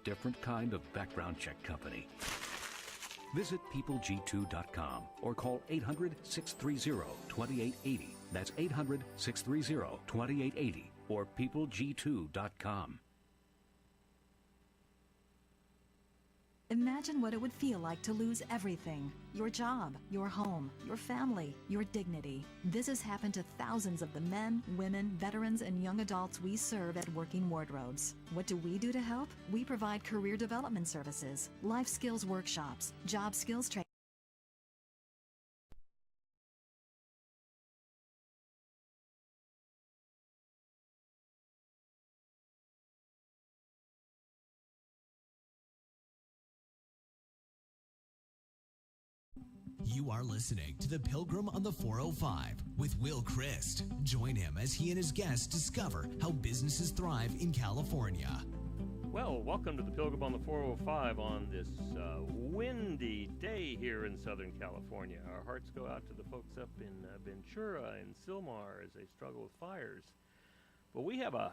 different kind of background check company. Visit peopleg2.com or call 800-630-2880. That's 800-630-2880 or peopleg2.com. Imagine what it would feel like to lose everything. Your job, your home, your family, your dignity. This has happened to thousands of the men, women, veterans, and young adults we serve at Working Wardrobes. What do we do to help? We provide career development services, life skills workshops, job skills training. You are listening to the Pilgrim on the 405 with Will Christ. Join him as he and his guests discover how businesses thrive in California. Well, welcome to the Pilgrim on the 405 on this windy day here in Southern California. Our hearts go out to the folks up in Ventura and Sylmar as they struggle with fires. But we have a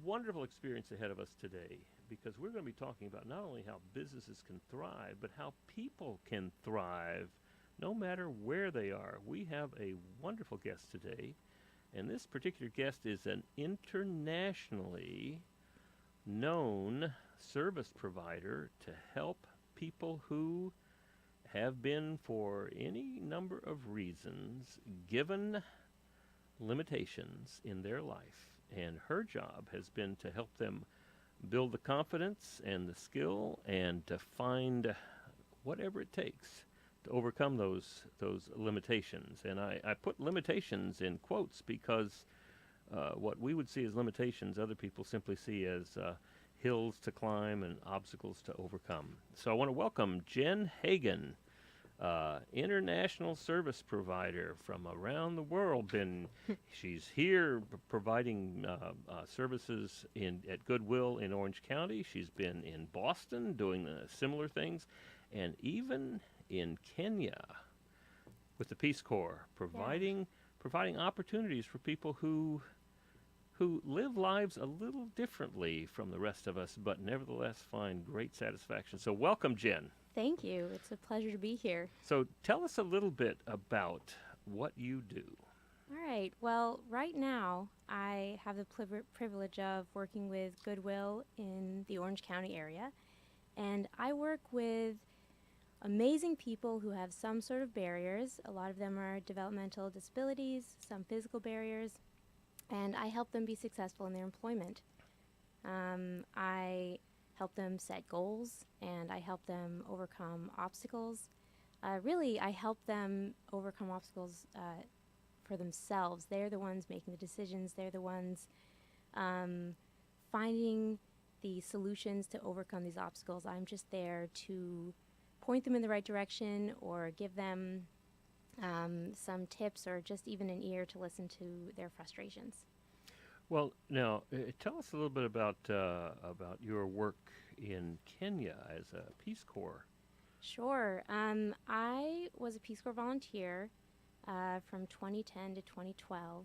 wonderful experience ahead of us today because we're going to be talking about not only how businesses can thrive, but how people can thrive no matter where they are. We have a wonderful guest today, and this particular guest is an internationally known service provider to help people who have been, for any number of reasons, given limitations in their life. And her job has been to help them build the confidence and the skill and to find whatever it takes to overcome those limitations. And I put limitations in quotes because what we would see as limitations, other people simply see as hills to climb and obstacles to overcome. So I want to welcome Jen Hagen, international service provider from around the world. And she's here providing services at Goodwill in Orange County. She's been in Boston doing similar things, and even in Kenya with the Peace Corps, providing opportunities for people who live lives a little differently from the rest of us, but nevertheless find great satisfaction. So welcome, Jen. Thank you. It's a pleasure to be here. So tell us a little bit about what you do. All right. Well, right now I have the privilege of working with Goodwill in the Orange County area, and I work with amazing people who have some sort of barriers. A lot of them are developmental disabilities, some physical barriers, and I help them be successful in their employment. I help them set goals, and I help them overcome obstacles. Really, I help them overcome obstacles for themselves. They're the ones making the decisions. They're the ones finding the solutions to overcome these obstacles. I'm just there to point them in the right direction or give them some tips or just even an ear to listen to their frustrations. Well, now tell us a little bit about your work in Kenya as a Peace Corps. Sure. I was a Peace Corps volunteer from 2010 to 2012,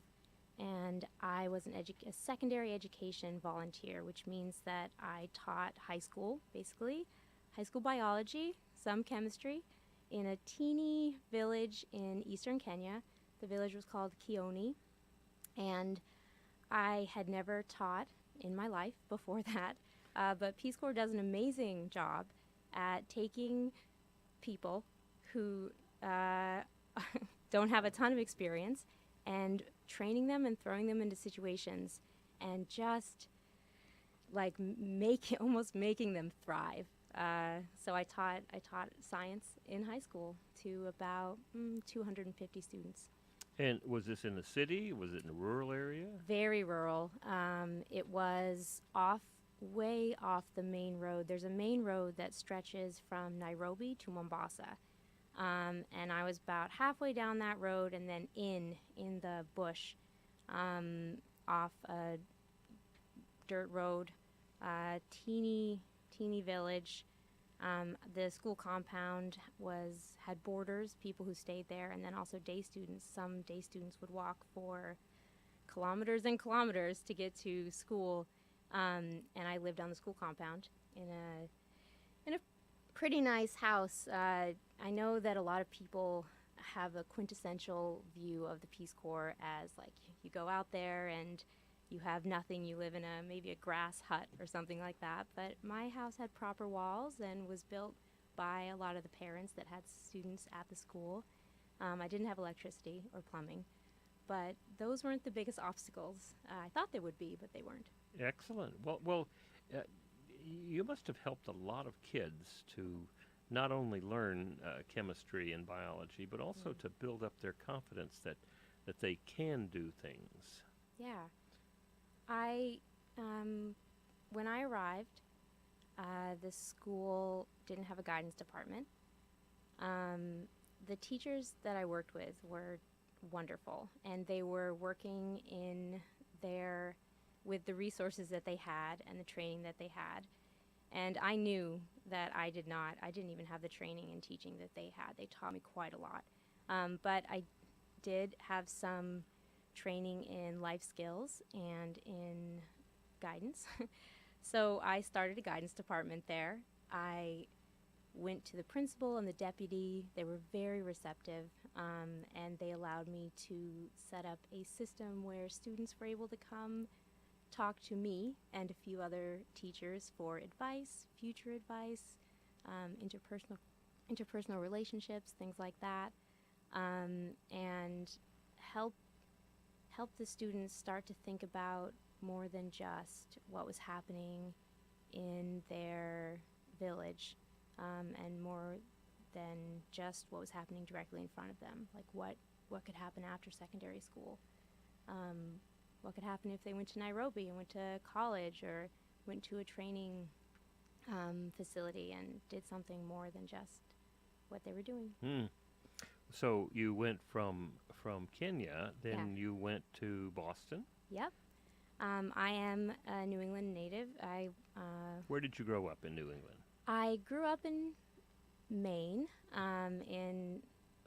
and I was a secondary education volunteer, which means that I taught high school, basically, high school biology, some chemistry, in a teeny village in eastern Kenya. The village was called Kioni, and I had never taught in my life before that, but Peace Corps does an amazing job at taking people who don't have a ton of experience and training them and throwing them into situations and just like almost making them thrive. So I taught science in high school to about 250 students. And was this in the city? Was it in a rural area? Very rural. It was way off the main road. There's a main road that stretches from Nairobi to Mombasa. And I was about halfway down that road and then in the bush off a dirt road, teeny village. The school compound had boarders, people who stayed there, and then also day students. Some day students would walk for kilometers and kilometers to get to school, and I lived on the school compound. in a pretty nice house. I know that a lot of people have a quintessential view of the Peace Corps as like you go out there and you have nothing, you live in maybe a grass hut or something like that. But my house had proper walls and was built by a lot of the parents that had students at the school. I didn't have electricity or plumbing, but those weren't the biggest obstacles. I thought they would be, but they weren't. Excellent. Well, you must have helped a lot of kids to not only learn chemistry and biology, but also to build up their confidence that they can do things. Yeah. When I arrived, the school didn't have a guidance department. The teachers that I worked with were wonderful, and they were working with the resources that they had and the training that they had. And I knew that I didn't even have the training and teaching that they had. They taught me quite a lot. But I did have some training in life skills and in guidance. So I started a guidance department there. I went to the principal and the deputy. They were very receptive, and they allowed me to set up a system where students were able to come talk to me and a few other teachers for advice, future advice, interpersonal relationships, things like that, and help the students start to think about more than just what was happening in their village, and more than just what was happening directly in front of them, like what could happen after secondary school. What could happen if they went to Nairobi and went to college or went to a training facility and did something more than just what they were doing. So you went from Kenya, then you went to Boston? Yep. I am a New England native. Where did you grow up in New England? I grew up in Maine,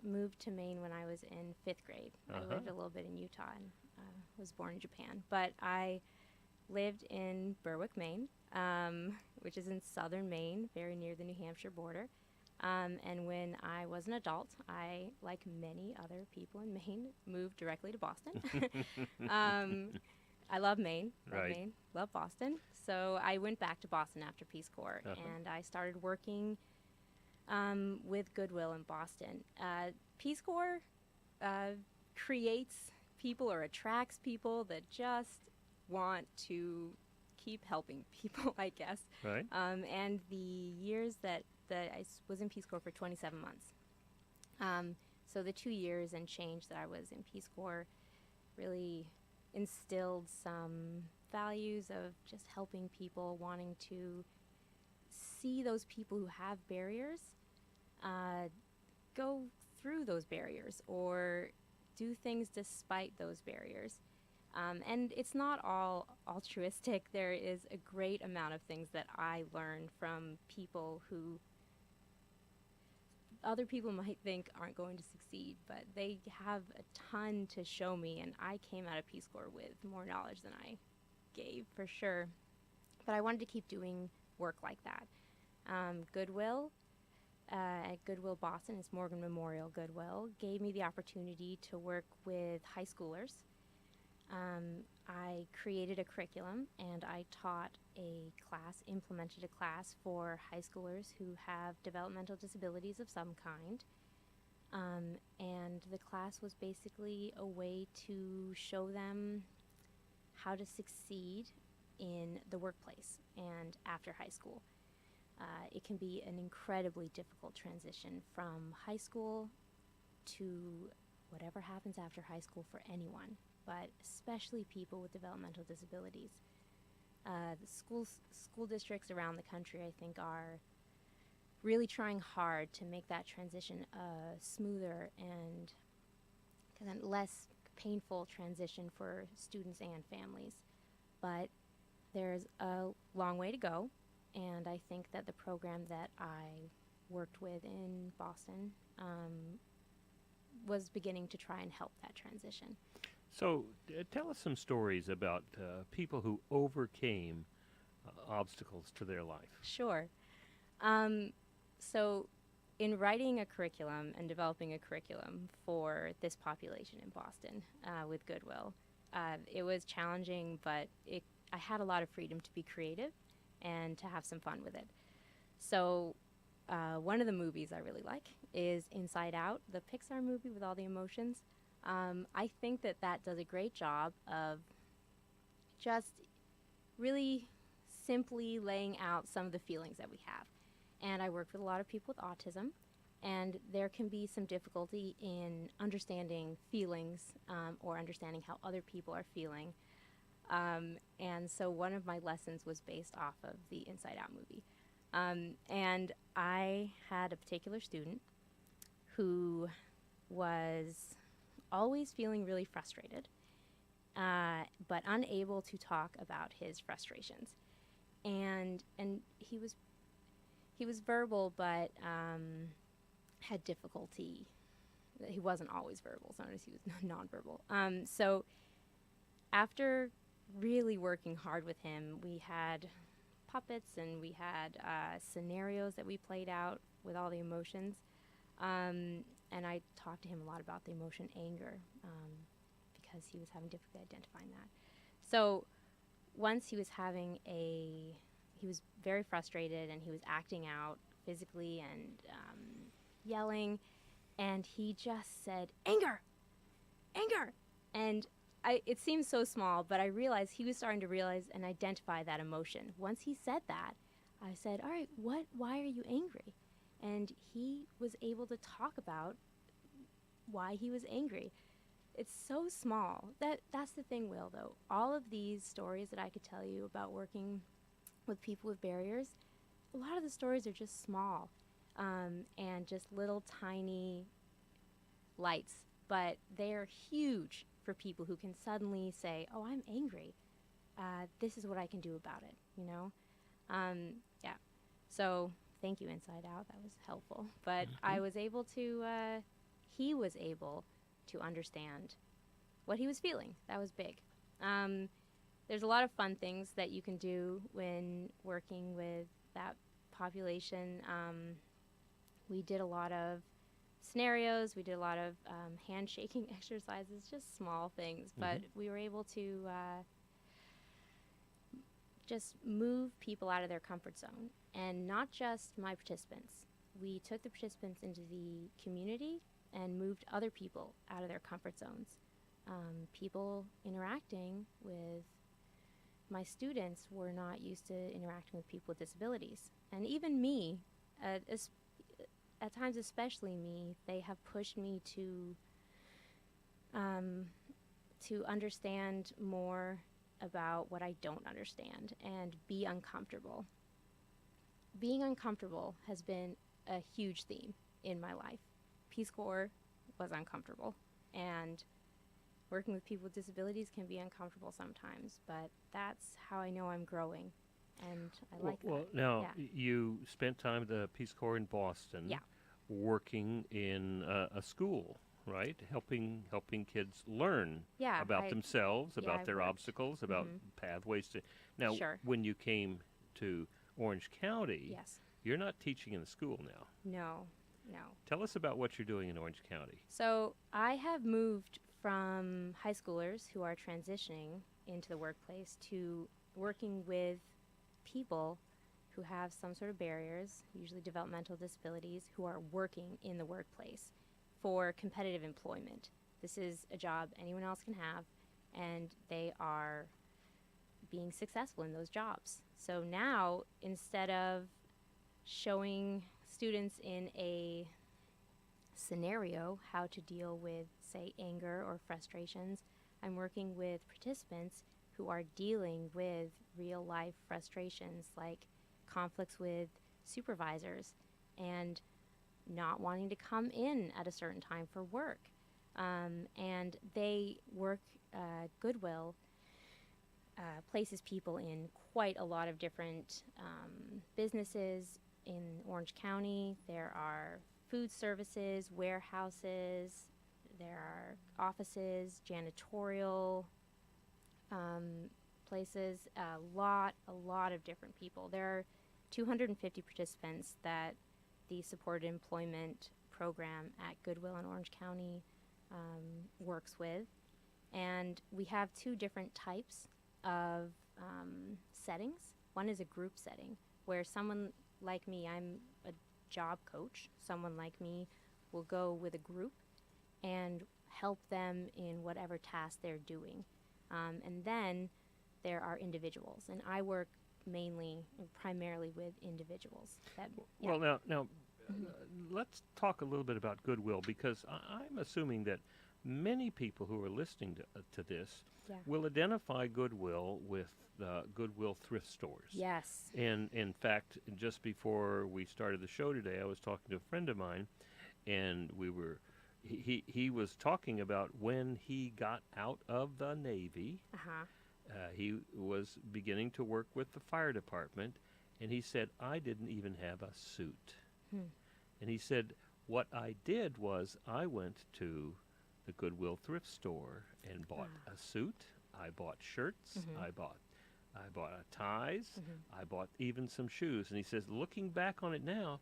moved to Maine when I was in 5th grade. I lived a little bit in Utah and was born in Japan. But I lived in Berwick, Maine, which is in southern Maine, very near the New Hampshire border. And when I was an adult, I, like many other people in Maine, moved directly to Boston. I love Maine, love Boston. So I went back to Boston after Peace Corps, and I started working with Goodwill in Boston. Peace Corps creates people or attracts people that just want to keep helping people, I guess. Right. And the years that I was in Peace Corps for 27 months. So the 2 years and change that I was in Peace Corps really instilled some values of just helping people, wanting to see those people who have barriers go through those barriers or do things despite those barriers. And it's not all altruistic. There is a great amount of things that I learned from people who other people might think aren't going to succeed, but they have a ton to show me, and I came out of Peace Corps with more knowledge than I gave, for sure. But I wanted to keep doing work like that. Goodwill, at Goodwill Boston, it's Morgan Memorial Goodwill, gave me the opportunity to work with high schoolers. I created a curriculum, and I implemented a class for high schoolers who have developmental disabilities of some kind. And the class was basically a way to show them how to succeed in the workplace and after high school. It can be an incredibly difficult transition from high school to whatever happens after high school for anyone, but especially people with developmental disabilities. The school districts around the country, I think, are really trying hard to make that transition a smoother and kind of less painful transition for students and families. But there's a long way to go, and I think that the program that I worked with in Boston was beginning to try and help that transition. So tell us some stories about people who overcame obstacles to their life. Sure. So, in writing a curriculum and developing a curriculum for this population in Boston with Goodwill, it was challenging, but I had a lot of freedom to be creative and to have some fun with it. So, one of the movies I really like is Inside Out, the Pixar movie with all the emotions. I think that does a great job of just really simply laying out some of the feelings that we have. And I worked with a lot of people with autism, and there can be some difficulty in understanding feelings or understanding how other people are feeling. And so one of my lessons was based off of the Inside Out movie. And I had a particular student who was always feeling really frustrated, but unable to talk about his frustrations. And he was verbal, but had difficulty. He wasn't always verbal. Sometimes he was nonverbal. So after really working hard with him, we had puppets and we had scenarios that we played out with all the emotions. And I talked to him a lot about the emotion anger because he was having difficulty identifying that. So once he was he was very frustrated and he was acting out physically and yelling, and he just said, "Anger! Anger!" And it seems so small, but I realized he was starting to realize and identify that emotion. Once he said that, I said, "All right, why are you angry?" And he was able to talk about why he was angry. It's so small. That's the thing, Will, though. All of these stories that I could tell you about working with people with barriers, a lot of the stories are just small and just little tiny lights, but they're huge for people who can suddenly say, "Oh, I'm angry. This is what I can do about it," you know? Yeah. So thank you, Inside Out. That was helpful. But I was able to, he was able to understand what he was feeling. That was big. There's a lot of fun things that you can do when working with that population. We did a lot of scenarios. We did a lot of handshaking exercises, just small things. But we were able to just move people out of their comfort zone. And not just my participants. We took the participants into the community and moved other people out of their comfort zones. People interacting with my students were not used to interacting with people with disabilities. And even me, at times especially me, they have pushed me to understand more about what I don't understand and be uncomfortable. Being uncomfortable has been a huge theme in my life. Peace Corps was uncomfortable, and working with people with disabilities can be uncomfortable sometimes, but that's how I know I'm growing, and I like that. Well, now, Yeah. you spent time at the Peace Corps in Boston, Yeah. working in a school, right? Helping kids learn Yeah, about themselves, about I've their worked. obstacles, about pathways to... Now, Sure. when you came to Orange County, Yes. you're not teaching in the school now. No. Tell us about what you're doing in Orange County. So I have moved from high schoolers who are transitioning into the workplace to working with people who have some sort of barriers, usually developmental disabilities, who are working in the workplace for competitive employment. This is a job anyone else can have, and they are being successful in those jobs. So now, instead of showing students in a scenario how to deal with, say, anger or frustrations, I'm working with participants who are dealing with real-life frustrations like conflicts with supervisors and not wanting to come in at a certain time for work. And they work, Goodwill places people in quite a lot of different businesses in Orange County. There are food services, warehouses, there are offices, janitorial places, a lot of different people. There are 250 participants that the supported employment program at Goodwill in Orange County works with. And we have two different types of settings. One is a group setting, where someone like me, I'm a job coach, someone like me will go with a group and help them in whatever task they're doing. And then there are individuals, and I work primarily with individuals. Well, now let's talk a little bit about Goodwill, because I'm assuming that many people who are listening to this will identify Goodwill with Goodwill thrift stores. Yes. And in fact, just before we started the show today, I was talking to a friend of mine, and he was talking about when he got out of the Navy. He was beginning to work with the fire department, and he said, I didn't even have a suit. And he said, what I did was I went to the Goodwill thrift store and bought a suit. I bought shirts. I bought ties. I bought even some shoes. And he says, looking back on it now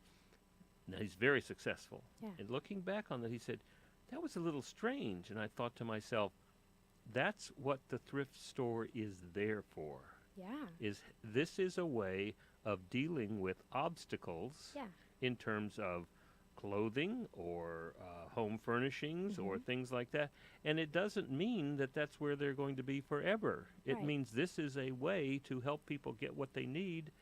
he's very successful. And looking back on that, he said, that was a little strange. And I thought to myself, that's what the thrift store is there for. This is a way of dealing with obstacles in terms of clothing or home furnishings or things like that. And it doesn't mean that that's where they're going to be forever. It means this is a way to help people get what they need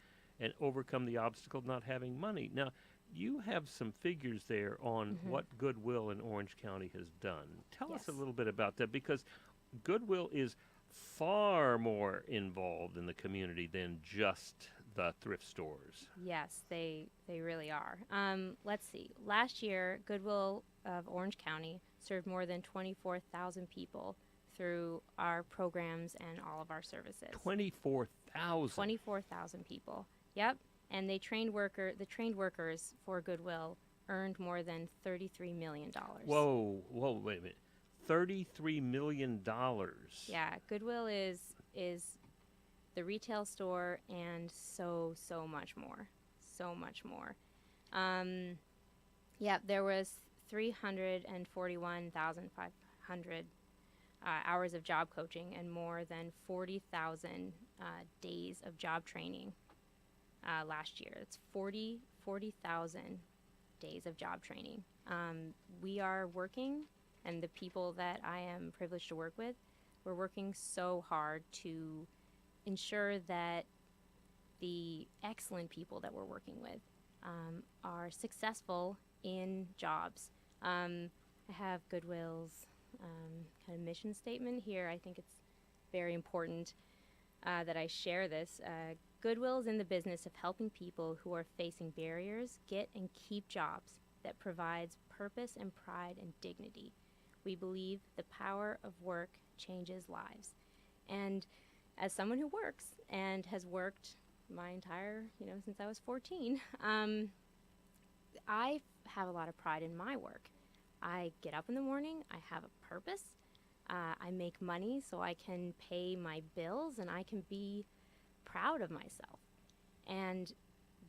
and overcome the obstacle of not having money. Now, you have some figures there on what Goodwill in Orange County has done. Tell us a little bit about that, because Goodwill is far more involved in the community than just the thrift stores. Yes, they really are. Let's see. Last year, Goodwill of Orange County served more than 24,000 people through our programs and all of our services. 24,000? 24,000 people. Yep. And the trained workers for Goodwill earned more than $33 million. Whoa, wait a minute. $33 million. Yeah, Goodwill is the retail store and so much more. So much more. There was 341,500 hours of job coaching and more than 40,000 days of job training last year. It's 40,000 days of job training. We are working, and the people that I am privileged to work with, we're working so hard to ensure that the excellent people that we're working with are successful in jobs. I have Goodwill's kind of mission statement here. I think it's very important that I share this. Goodwill is in the business of helping people who are facing barriers get and keep jobs that provides purpose and pride and dignity. We believe the power of work changes lives. And as someone who works and has worked my entire, since I was 14, I have a lot of pride in my work. I get up in the morning, I have a purpose, I make money so I can pay my bills and I can be proud of myself. And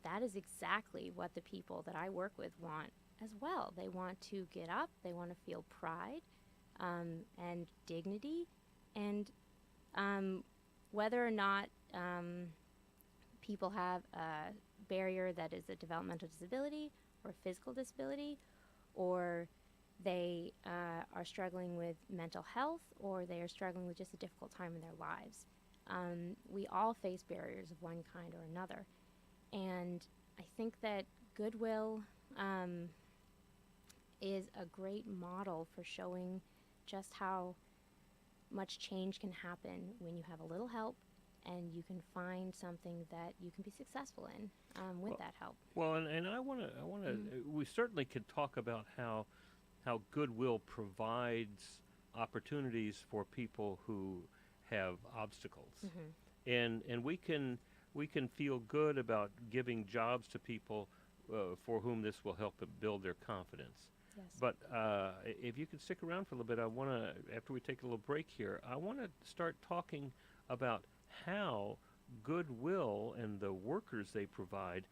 that is exactly what the people that I work with want as well. They want to get up, they want to feel pride and dignity, and whether or not people have a barrier that is a developmental disability or physical disability, or they are struggling with mental health, or they are struggling with just a difficult time in their lives. We all face barriers of one kind or another. And I think that Goodwill is a great model for showing just how much change can happen when you have a little help and you can find something that you can be successful in with that help. Well, and I want to, we certainly could talk about how Goodwill provides opportunities for people who have obstacles. And we can feel good about giving jobs to people for whom this will help build their confidence. Yes. But if you could stick around for a little bit, I want to, after we take a little break here, I want to start talking about how Goodwill and the workers they provide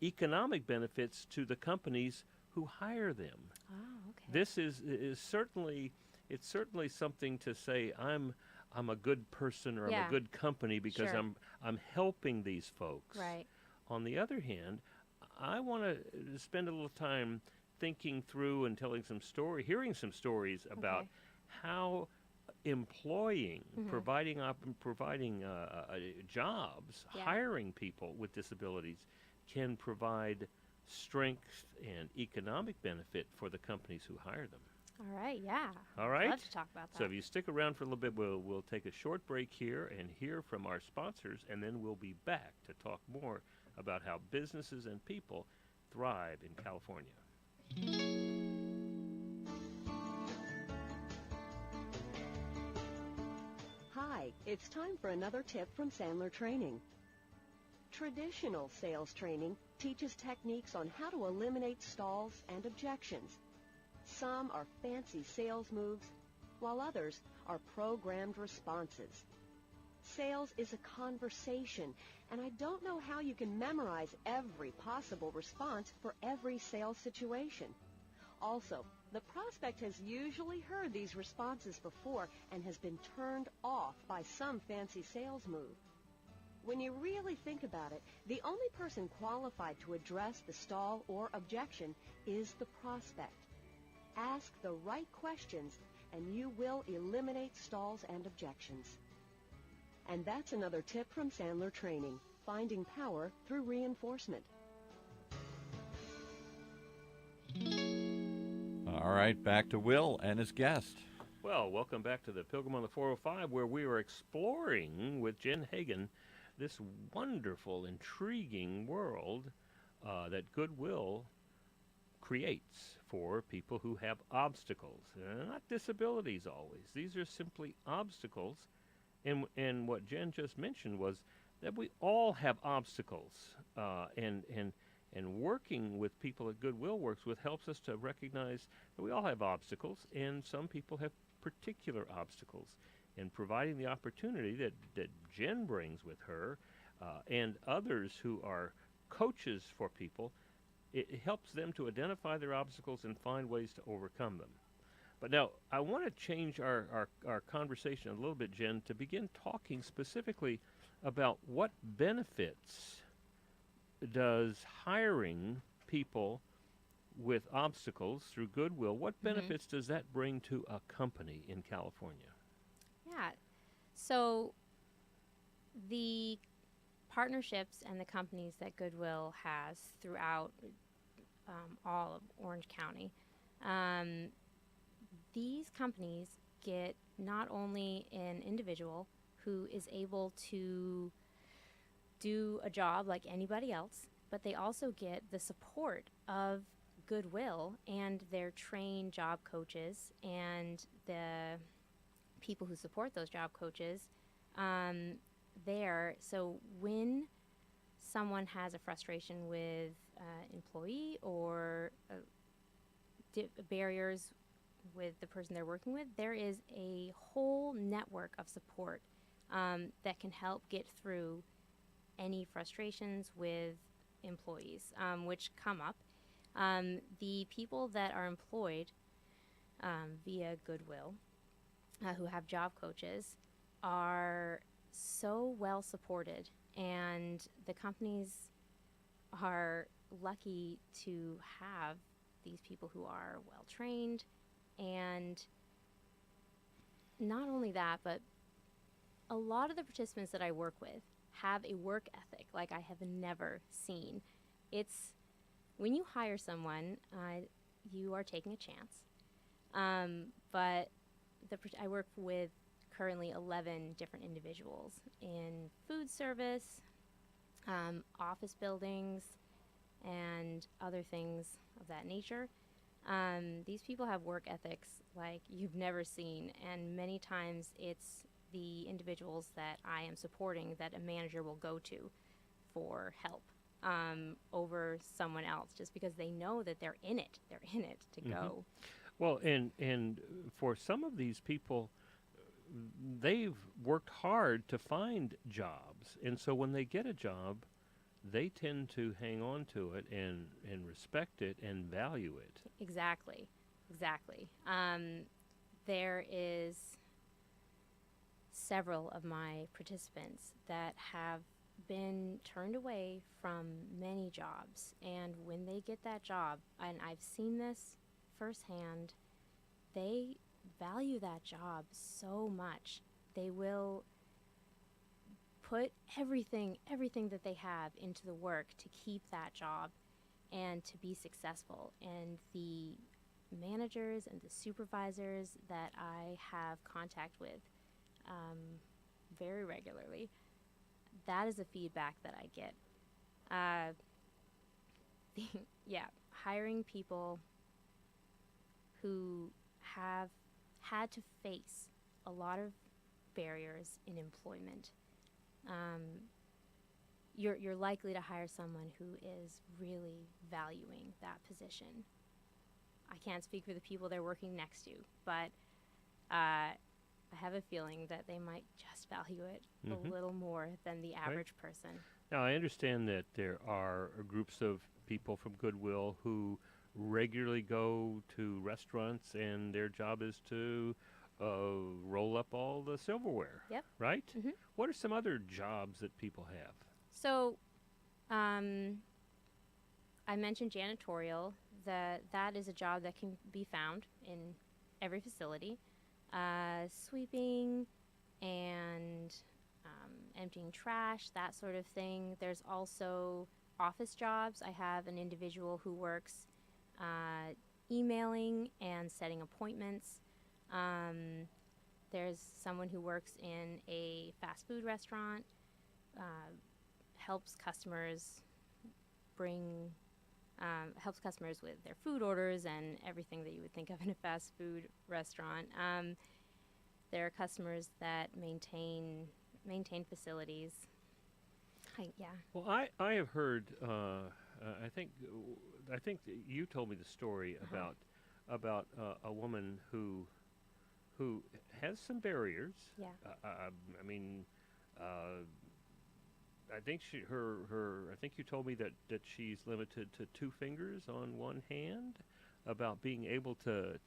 economic benefits to the companies who hire them. Oh, okay. This is certainly, it's certainly something to say I'm a good person or I'm Yeah. a good company because Sure. I'm helping these folks. Right. On the other hand, I want to spend a little time thinking through and telling hearing some stories about Okay. how employing, Mhm. providing jobs, Yeah. hiring people with disabilities can provide strength and economic benefit for the companies who hire them. All right. Yeah. All right? Love to talk about that. So if you stick around for a little bit, we'll take a short break here and hear from our sponsors, and then we'll be back to talk more about how businesses and people thrive in California. Hi, it's time for another tip from Sandler Training. Traditional sales training teaches techniques on how to eliminate stalls and objections. Some are fancy sales moves, while others are programmed responses. Sales is a conversation, and I don't know how you can memorize every possible response for every sales situation. Also, the prospect has usually heard these responses before and has been turned off by some fancy sales move. When you really think about it, the only person qualified to address the stall or objection is the prospect. Ask the right questions, and you will eliminate stalls and objections. And that's another tip from Sandler Training, finding power through reinforcement. All right, back to Will and his guest. Well, welcome back to the Pilgrim on the 405, where we are exploring with Jen Hagan this wonderful, intriguing world that Goodwill creates for people who have obstacles. Not disabilities always. These are simply obstacles. And what Jen just mentioned was that we all have obstacles. And working with people at Goodwill works with helps us to recognize that we all have obstacles, and some people have particular obstacles. And providing the opportunity that Jen brings with her and others who are coaches for people, it helps them to identify their obstacles and find ways to overcome them. But now, I want to change our conversation a little bit, Jen, to begin talking specifically about what benefits does hiring people with obstacles through Goodwill, what benefits does that bring to a company in California? Yeah. So the partnerships and the companies that Goodwill has throughout all of Orange County, these companies get not only an individual who is able to do a job like anybody else, but they also get the support of Goodwill and their trained job coaches and the people who support those job coaches there. So when someone has a frustration with employee or barriers with the person they're working with, there is a whole network of support that can help get through any frustrations with employees which come up. The people that are employed via Goodwill who have job coaches are so well supported, and the companies are lucky to have these people who are well trained. And not only that, but a lot of the participants that I work with have a work ethic like I have never seen. It's when you hire someone, you are taking a chance. But I work with currently 11 different individuals in food service, office buildings, and other things of that nature. These people have work ethics like you've never seen, and many times it's the individuals that I am supporting that a manager will go to for help over someone else, just because they know that they're in it to go. Well, and for some of these people they've worked hard to find jobs, and so when they get a job, they tend to hang on to it and respect it and value it. Exactly. There is several of my participants that have been turned away from many jobs, and when they get that job, and I've seen this firsthand, they value that job so much. They will put everything that they have into the work to keep that job and to be successful. And the managers and the supervisors that I have contact with very regularly, that is the feedback that I get. Hiring people who have had to face a lot of barriers in employment. You're likely to hire someone who is really valuing that position. I can't speak for the people they're working next to, but I have a feeling that they might just value it a little more than the average person. Now, I understand that there are groups of people from Goodwill who regularly go to restaurants, and their job is to roll up all the silverware. Yep. Right? Mm-hmm. What are some other jobs that people have? So, I mentioned janitorial. That is a job that can be found in every facility. Sweeping and emptying trash, that sort of thing. There's also office jobs. I have an individual who works emailing and setting appointments. There's someone who works in a fast food restaurant, helps customers with their food orders and everything that you would think of in a fast food restaurant. There are customers that maintain facilities. Well, I have heard. I think that you told me the story about a woman who has some barriers. Yeah. I mean, I think I think you told me that she's limited to 2 fingers on one hand, about being able to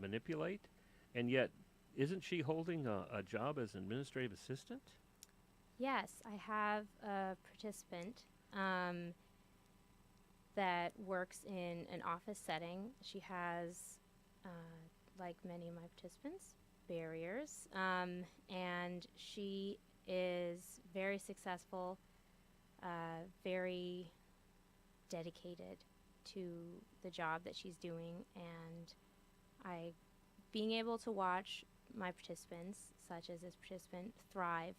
manipulate, and yet isn't she holding a job as an administrative assistant? Yes, I have a participant that works in an office setting. She has, like many of my participants, barriers, and she is very successful, very dedicated to the job that she's doing, and being able to watch my participants, such as this participant, thrive,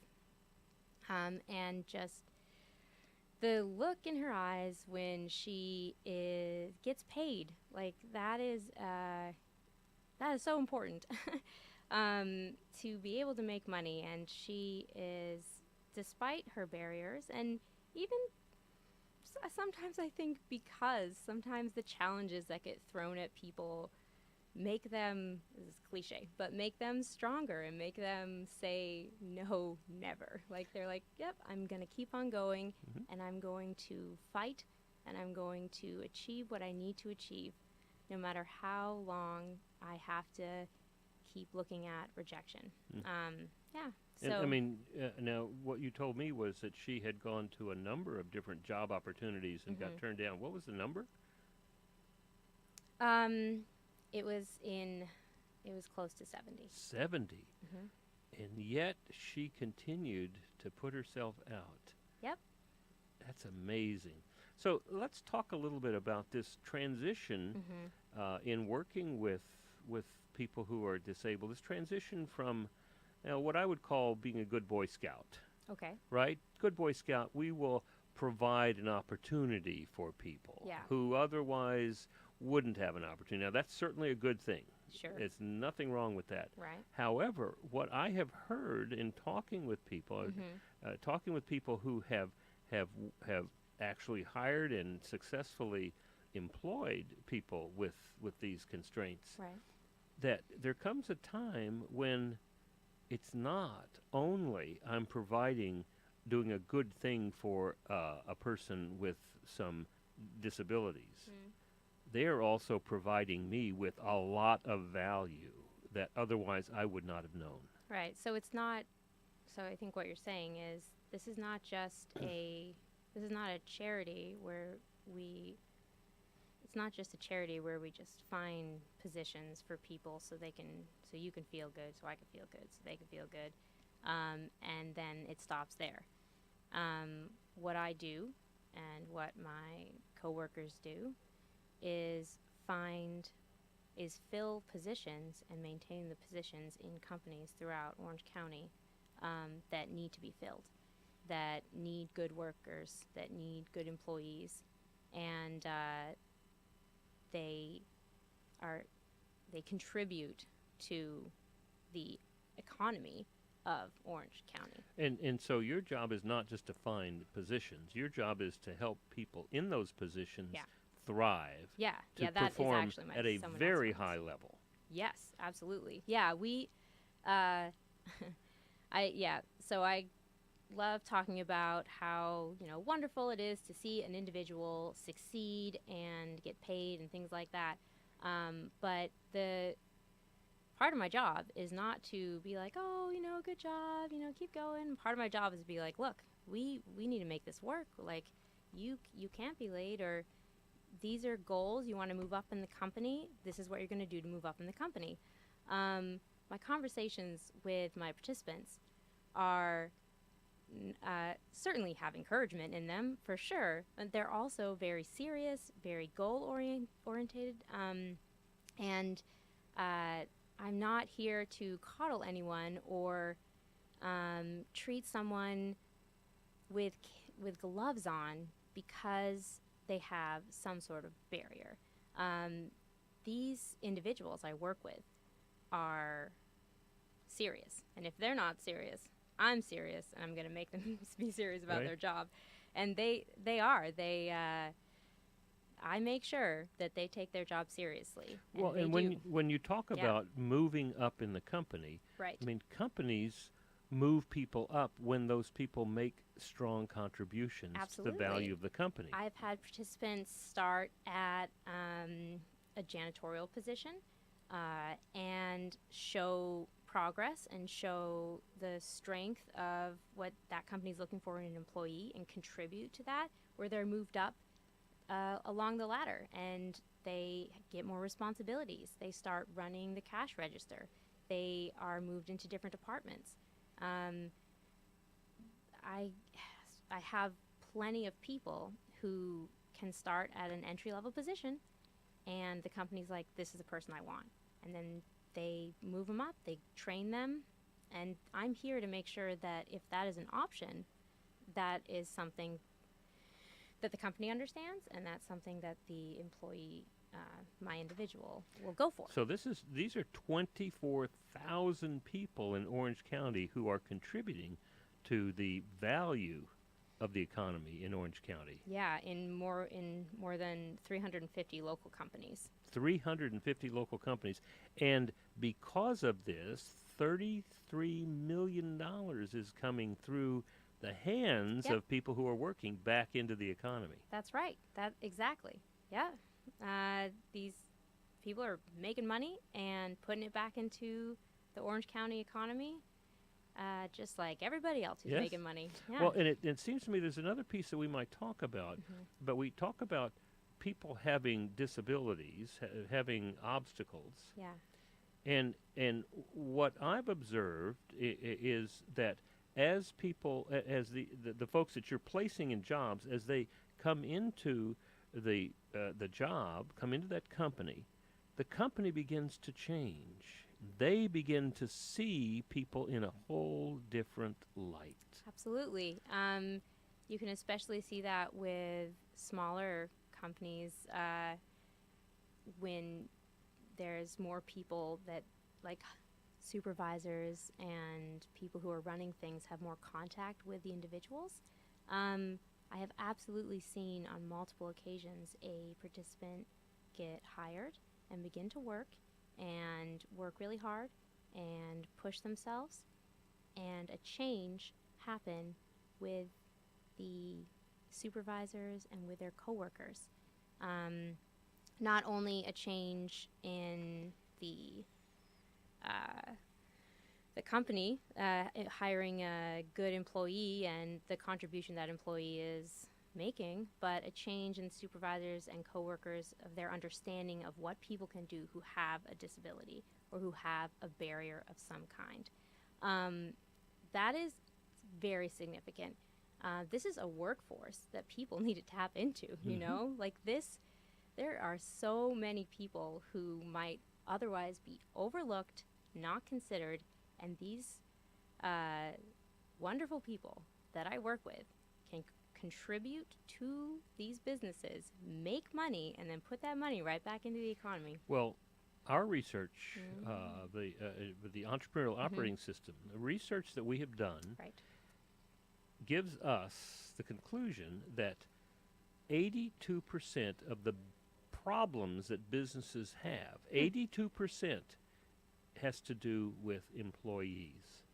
and just the look in her eyes when she gets paid, like that is so important. To be able to make money, and she is, despite her barriers, and even sometimes I think because sometimes the challenges that get thrown at people make them, this is cliche, but make them stronger and make them say no, never. Like they're like, yep, I'm going to keep on going, and I'm going to fight, and I'm going to achieve what I need to achieve, no matter how long I have to keep looking at rejection. So, and, I mean, now what you told me was that she had gone to a number of different job opportunities and got turned down. What was the number? It was close to 70. 70? And yet she continued to put herself out. Yep. That's amazing. So let's talk a little bit about this transition in working with people who are disabled. This transition from what I would call being a good Boy Scout. Okay. Right? Good Boy Scout, we will provide an opportunity for people who otherwise wouldn't have an opportunity. Now, that's certainly a good thing. Sure. It's nothing wrong with that. Right. However, what I have heard in talking with people, who have actually hired and successfully employed people with these constraints, right, that there comes a time when it's not only I'm doing a good thing for a person with some disabilities. They are also providing me with a lot of value that otherwise I would not have known. Right. So it's not. So I think what you're saying is this is not just this is not a charity where we. It's not just a charity where we just find positions for people so you can feel good, so I can feel good, so they can feel good, and then it stops there. What I do and what my coworkers do is fill positions and maintain the positions in companies throughout Orange County that need to be filled, that need good workers, that need good employees, and they contribute to the economy of Orange County. And so your job is not just to find positions. Your job is to help people in those positions thrive. Yeah, to that is perform actually at a very high level. Yes, absolutely. Yeah, so I love talking about how, wonderful it is to see an individual succeed and get paid and things like that. But the part of my job is not to be like, oh, good job, keep going. Part of my job is to be like, look, we need to make this work. Like, you can't be late, or these are goals. You want to move up in the company. This is what you're going to do to move up in the company. My conversations with my participants are certainly have encouragement in them, for sure. But they're also very serious, very goal-oriented. And I'm not here to coddle anyone or treat someone with gloves on because they have some sort of barrier. These individuals I work with are serious, and if they're not serious, I'm serious, and I'm going to make them be serious about their job. And they are. I make sure that they take their job seriously. Well, and when you talk about moving up in the company, right. I mean, companies move people up when those people make strong contributions to the value of the company. I've had participants start at a janitorial position and show progress and show the strength of what that company's looking for in an employee and contribute to that, where they're moved up along the ladder and they get more responsibilities. They start running the cash register. They are moved into different departments. I have plenty of people who can start at an entry-level position, and the company's like, this is the person I want. And then they move them up, they train them, and I'm here to make sure that if that is an option, that is something that the company understands, and that's something that the employee, my individual, will go for. So these are 24,000 people in Orange County who are contributing to the value of the economy in Orange County. Yeah, in more than 350 local companies. 350 local companies. And because of this, $33 million is coming through the hands of people who are working back into the economy. That's right. Exactly. Yeah. These people are making money and putting it back into the Orange County economy, just like everybody else who's making money. Yeah. Well, and it seems to me there's another piece that we might talk about, but we talk about people having disabilities, having obstacles. Yeah. And what I've observed is that as people, as the folks that you're placing in jobs, as they come into the job, come into that company, the company begins to change. They begin to see people in a whole different light. Absolutely. You can especially see that with smaller companies when there's more people that, like supervisors and people who are running things, have more contact with the individuals. I have absolutely seen on multiple occasions a participant get hired and begin to work and work really hard and push themselves and a change happen with the supervisors and with their coworkers. Not only a change in the company hiring a good employee and the contribution that employee is making, but a change in supervisors and coworkers of their understanding of what people can do who have a disability or who have a barrier of some kind. That is very significant. This is a workforce that people need to tap into, you know? Like this, there are so many people who might otherwise be overlooked, not considered, and these wonderful people that I work with can contribute to these businesses, make money, and then put that money right back into the economy. Well, our research, the entrepreneurial operating system, the research that we have done, Right. gives us the conclusion that 82% of the problems that businesses have, 82% has to do with employees.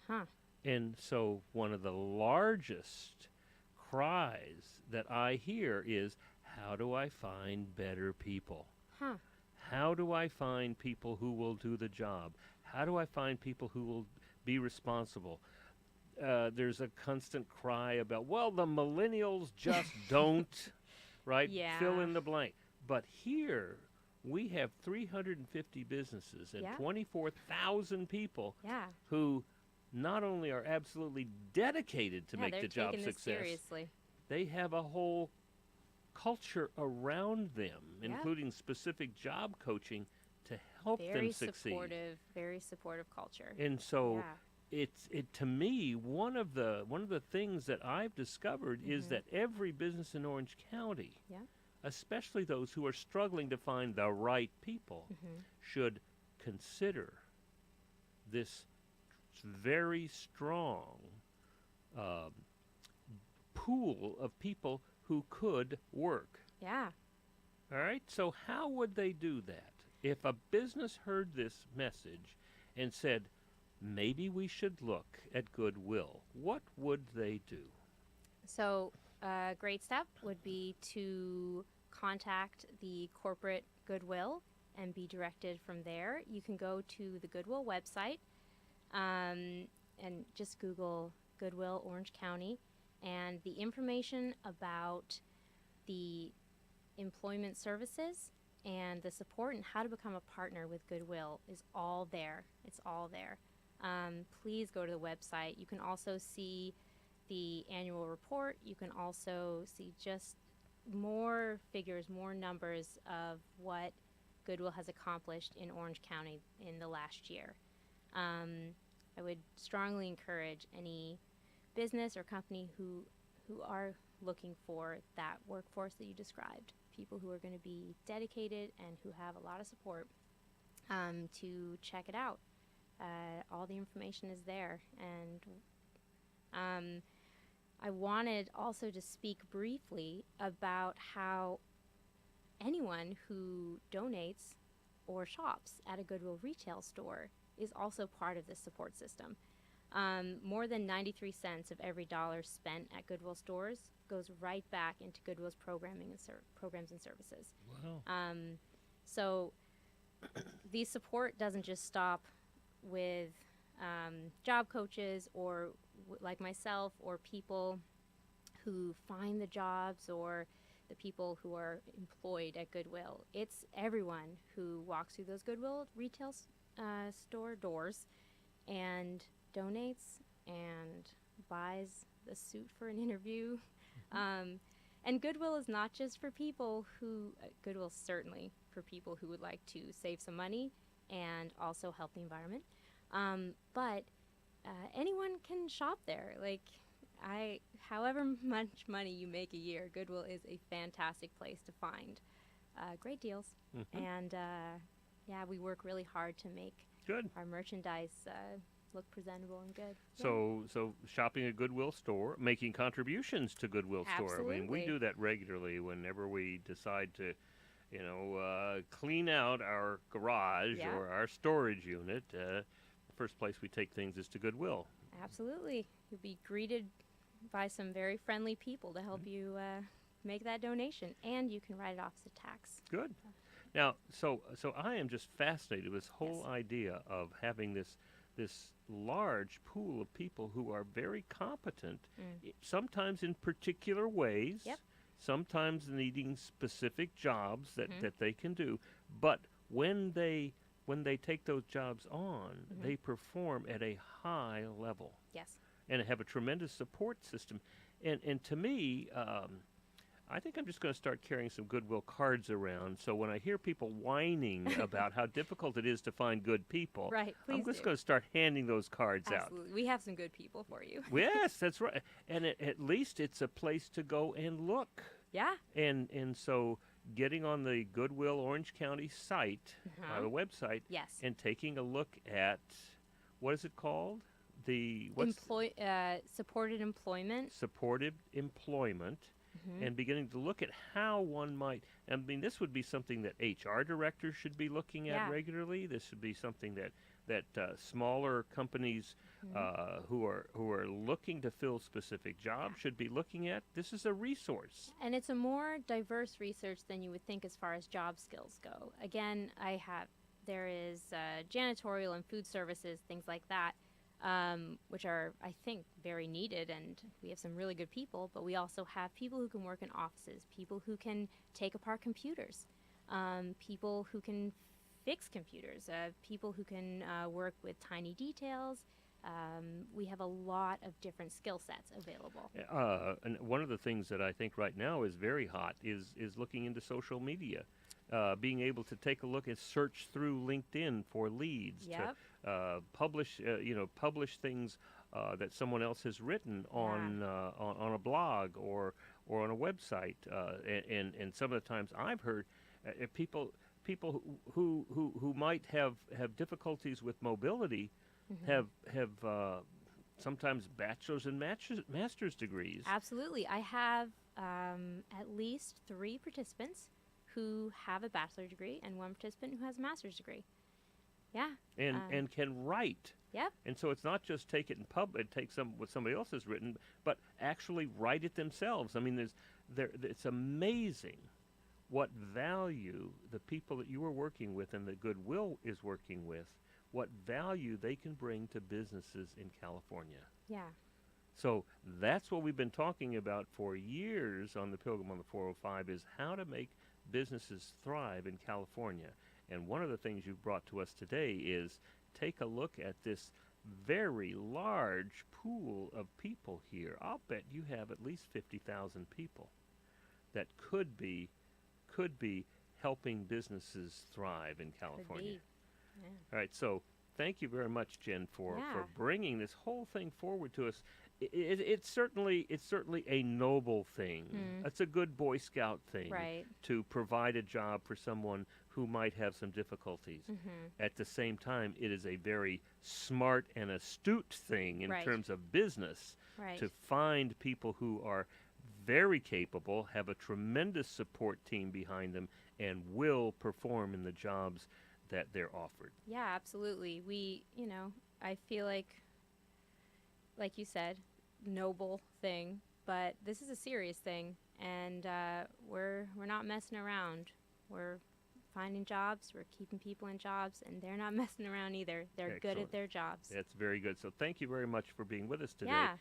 Huh. And so one of the largest cries that I hear is, how do I find better people? Huh. How do I find people who will do the job? How do I find people who will be responsible? There's a constant cry about, well, the millennials just don't, right? Yeah. Fill in the blank. But here we have 350 businesses and 24,000 people who not only are absolutely dedicated to make the job success, seriously. they have a whole culture around them, including specific job coaching to help them succeed. Very supportive culture. And so it to me, one of the things that I've discovered is that every business in Orange County, especially those who are struggling to find the right people, should consider this very strong pool of people who could work. Yeah. All right? So how would they do that? If a business heard this message and said, maybe we should look at Goodwill, what would they do? So a great step would be to contact the corporate Goodwill and be directed from there. You can go to the Goodwill website and just Google Goodwill Orange County, and the information about the employment services and the support and how to become a partner with Goodwill is all there. It's all there. Please go to the website. You can also see the annual report. You can also see just more figures, more numbers of what Goodwill has accomplished in Orange County in the last year. I would strongly encourage any business or company who are looking for that workforce that you described, people who are going to be dedicated and who have a lot of support, to check it out. All the information is there. And I wanted also to speak briefly about how anyone who donates or shops at a Goodwill retail store is also part of this support system. More than 93 cents of every dollar spent at Goodwill stores goes right back into Goodwill's programs and services. Wow. So the support doesn't just stop with job coaches or like myself, or people who find the jobs, or the people who are employed at Goodwill. It's everyone who walks through those Goodwill retail store doors and donates and buys the suit for an interview. And Goodwill is not just for people who, Goodwill's certainly for people who would like to save some money and also help the environment. But anyone can shop there. Like, however much money you make a year, Goodwill is a fantastic place to find great deals. And we work really hard to make our merchandise look presentable and good. So shopping at Goodwill store, making contributions to Goodwill store. I mean, we do that regularly whenever we decide to, clean out our garage or our storage unit. The first place we take things is to Goodwill. Absolutely. You'll be greeted by some very friendly people to help you make that donation, and you can write it off as a tax. Good. Now, so I am just fascinated with this whole idea of having this large pool of people who are very competent, sometimes in particular ways, sometimes needing specific jobs that they can do, but when they take those jobs on, they perform at a high level. Yes. And have a tremendous support system. And to me, I think I'm just going to start carrying some Goodwill cards around. So when I hear people whining about how difficult it is to find good people, I'm just going to start handing those cards out. We have some good people for you. Yes, that's right. And at least it's a place to go and look. Yeah. And so getting on the Goodwill Orange County site, the website, and taking a look at, what is it called? Supported employment. Supported employment. And beginning to look at how one might, I mean, this would be something that HR directors should be looking at regularly. This should be something that smaller companies who are looking to fill specific jobs should be looking at. This is a resource. And it's a more diverse research than you would think as far as job skills go. Again, there is janitorial and food services, things like that. Which are, I think, very needed, and we have some really good people, but we also have people who can work in offices, people who can take apart computers, people who can fix computers, people who can work with tiny details. We have a lot of different skill sets available. And one of the things that I think right now is very hot is looking into social media. Being able to take a look and search through LinkedIn for leads, to publish things that someone else has written on a blog or on a website. And some of the times I've heard people who might have difficulties with mobility have sometimes bachelor's and master's degrees. Absolutely. I have at least 3 participants who have a bachelor's degree and 1 participant who has a master's degree. Yeah. And can write. Yep. And so it's not just take it in take what somebody else has written, but actually write it themselves. I mean, it's amazing what value the people that you are working with and that Goodwill is working with, what value they can bring to businesses in California. Yeah. So that's what we've been talking about for years on the Pilgrim on the 405 is how to make businesses thrive in California. And one of the things you've brought to us today is take a look at this very large pool of people here. I'll bet you have at least 50,000 people that could be helping businesces thrive in California. Could be. Yeah. All right, so thank you very much, Jen, for bringing this whole thing forward to us. It's certainly a noble thing. It's a good Boy Scout thing to provide a job for someone who might have some difficulties. At the same time, it is a very smart and astute thing in terms of business to find people who are very capable, have a tremendous support team behind them, and will perform in the jobs that they're offered. Yeah, absolutely. I feel like you said, noble thing, but this is a serious thing, and we're not messing around. We're finding jobs, we're keeping people in jobs, and they're not messing around either. They're good at their jobs. That's very good. So thank you very much for being with us today. Yeah.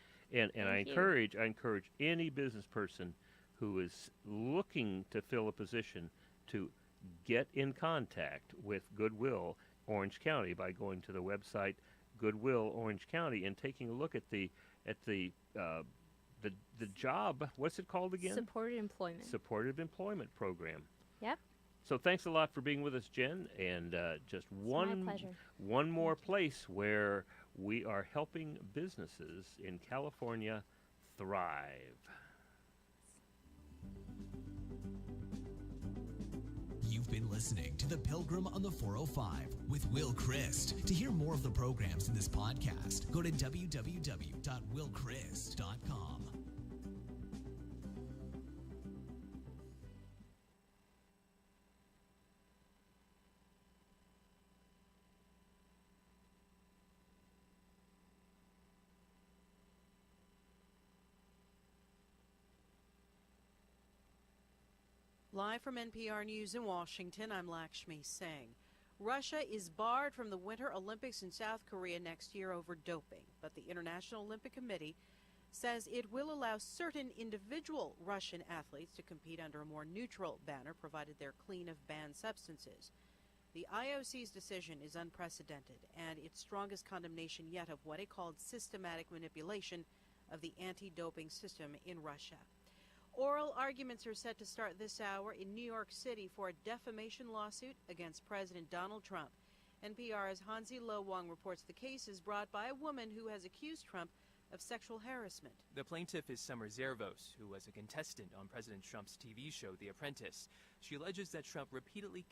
And I encourage any business person who is looking to fill a position to get in contact with Goodwill Orange County by going to the website Goodwill Orange County and taking a look at the job. What's it called again? Supported employment. Supported employment program. Yep. So thanks a lot for being with us, Jen. And just one more place where we are helping businesses in California thrive. You've been listening to The Pilgrim on the 405 with Will Christ. To hear more of the programs in this podcast, go to www.willchrist.com. Live from NPR News in Washington, I'm Lakshmi Singh. Russia is barred from the Winter Olympics in South Korea next year over doping, but the International Olympic Committee says it will allow certain individual Russian athletes to compete under a more neutral banner, provided they're clean of banned substances. The IOC's decision is unprecedented and its strongest condemnation yet of what it called systematic manipulation of the anti-doping system in Russia. Oral arguments are set to start this hour in New York City for a defamation lawsuit against President Donald Trump. NPR's Hansi Lo Wang reports the case is brought by a woman who has accused Trump of sexual harassment. The plaintiff is Summer Zervos, who was a contestant on President Trump's TV show, The Apprentice. She alleges that Trump repeatedly